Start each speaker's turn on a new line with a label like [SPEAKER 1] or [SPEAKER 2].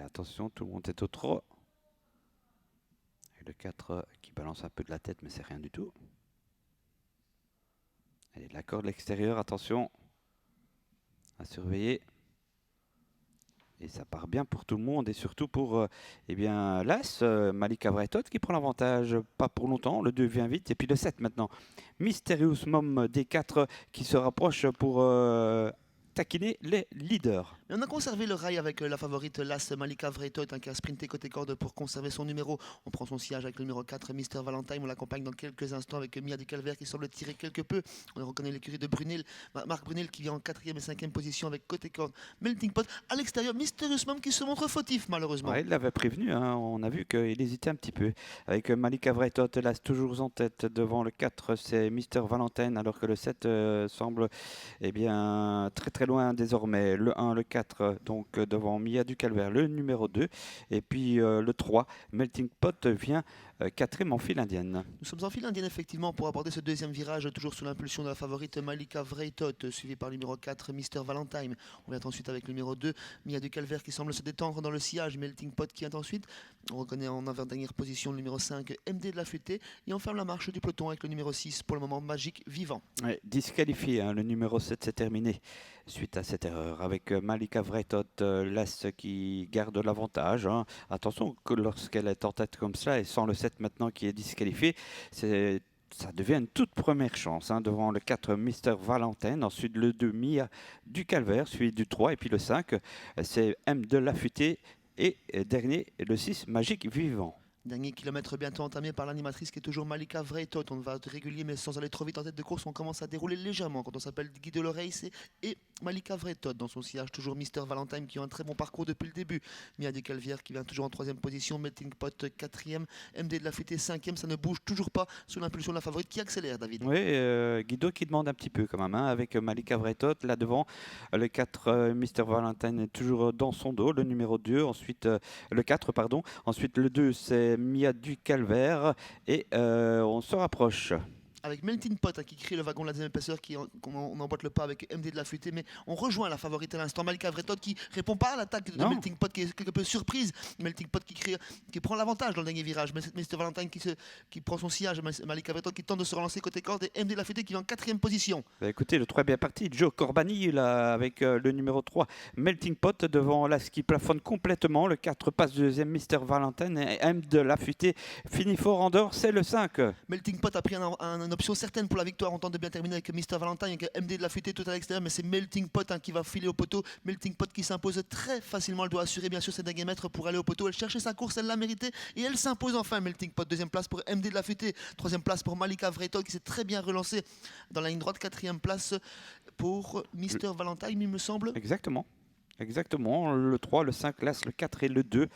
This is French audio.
[SPEAKER 1] attention, tout le monde est au trot. Et le 4 qui balance un peu de la tête, mais c'est rien du tout. Allez, la corde l'extérieur, attention. À surveiller. Et ça part bien pour tout le monde et surtout pour eh bien, l'As, Malika Vretot qui prend l'avantage. Pas pour longtemps, le 2 vient vite. Et puis le 7 maintenant. Mysterious Mom D4 qui se rapproche pour taquiner les leaders.
[SPEAKER 2] Et on a conservé le rail avec la favorite Las Malika Vretot qui a sprinté côté corde pour conserver son numéro. On prend son sillage avec le numéro 4, Mr. Valentine. On l'accompagne dans quelques instants avec Mia du Calvaire qui semble tirer quelque peu. On reconnaît l'écurie de Brunel, Marc Brunel qui vient en 4e et 5e position avec côté corde Melting Pot. À l'extérieur, Mysterious Mom qui se montre fautif malheureusement.
[SPEAKER 1] Ouais, il l'avait prévenu, hein. On a vu qu'il hésitait un petit peu. Avec Malika Vretot, Las toujours en tête devant le 4, c'est Mr. Valentine, alors que le 7 semble eh bien, très très loin désormais. Le 1, le 4, donc devant Mia du Calvaire, le numéro 2. Et puis le 3, Melting Pot vient 4e en file indienne.
[SPEAKER 2] Nous sommes en file indienne effectivement pour aborder ce deuxième virage, toujours sous l'impulsion de la favorite Malika Vretot, suivi par le numéro 4, Mr. Valentine. On vient ensuite avec le numéro 2, Mia du Calvaire qui semble se détendre dans le sillage, Melting Pot qui vient ensuite. On reconnaît en avant-dernière position le numéro 5, MD de la Futée, et on ferme la marche du peloton avec le numéro 6, pour le moment Magique Vivant.
[SPEAKER 1] Ouais, disqualifié, hein, le numéro 7 s'est terminé suite à cette erreur avec Malika Vretot, l'As qui garde l'avantage. Hein. Attention que lorsqu'elle est en tête comme cela et sans le 7 maintenant qui est disqualifié, ça devient une toute première chance, hein, devant le 4 Mr. Valentine, ensuite le 2 Mia du Calvaire, suivi du 3 et puis le 5 c'est M de la Futée et dernier le 6 Magique Vivant.
[SPEAKER 2] Dernier kilomètre bientôt entamé par l'animatrice qui est toujours Malika Vretot. On va être régulier mais sans aller trop vite en tête de course. On commence à dérouler légèrement quand on s'appelle Guy Deloreis et Malika Vretot. Dans son sillage, toujours Mr. Valentine qui a un très bon parcours depuis le début. Mia du Calvaire qui vient toujours en 3e position. Melting Pot 4e. MD de la Futée 5e. Ça ne bouge toujours pas sous l'impulsion de la favorite qui accélère, David.
[SPEAKER 1] Oui, Guido qui demande un petit peu quand même, hein, avec Malika Vretot là devant. Le 4 Mr. Valentine est toujours dans son dos. Le numéro 2, ensuite le 4, pardon. Ensuite le 2, c'est Mia du Calvaire. Et on se rapproche.
[SPEAKER 2] Avec Melting Pot qui crée le wagon de la deuxième épaisseur, on emboîte le pas avec MD de la Futée, mais on rejoint la favorite à l'instant, Malika Vretot qui répond pas à l'attaque de Melting Pot qui est quelque peu surprise. Melting Pot qui prend l'avantage dans le dernier virage, mais Mr. Valentine qui prend son sillage, Malika Vretot qui tente de se relancer côté corde et MD de la Futée qui vient en 4e position.
[SPEAKER 1] Bah écoutez, le 3 est bien parti, Joe Corbani là, avec le numéro 3, Melting Pot devant l'As qui plafonne complètement, le 4 passe deuxième Mr. Valentine et M de la Futée finit fort en dehors, c'est le 5.
[SPEAKER 2] Melting Pot a pris une option certaine pour la victoire. On tente de bien terminer avec Mr. Valentine, avec MD de la Futée tout à l'extérieur, mais c'est Melting Pot qui va filer au poteau. Melting Pot qui s'impose très facilement. Elle doit assurer bien sûr ses derniers mètres pour aller au poteau. Elle cherchait sa course, elle l'a mérité et elle s'impose enfin. Melting Pot, 2e place pour MD de la Futée, 3e place pour Malika Vretot qui s'est très bien relancée dans la ligne droite, 4e place pour Mr. Valentine, il me semble.
[SPEAKER 1] Exactement. Exactement, le 3, le 5, l'As, le 4 et le 2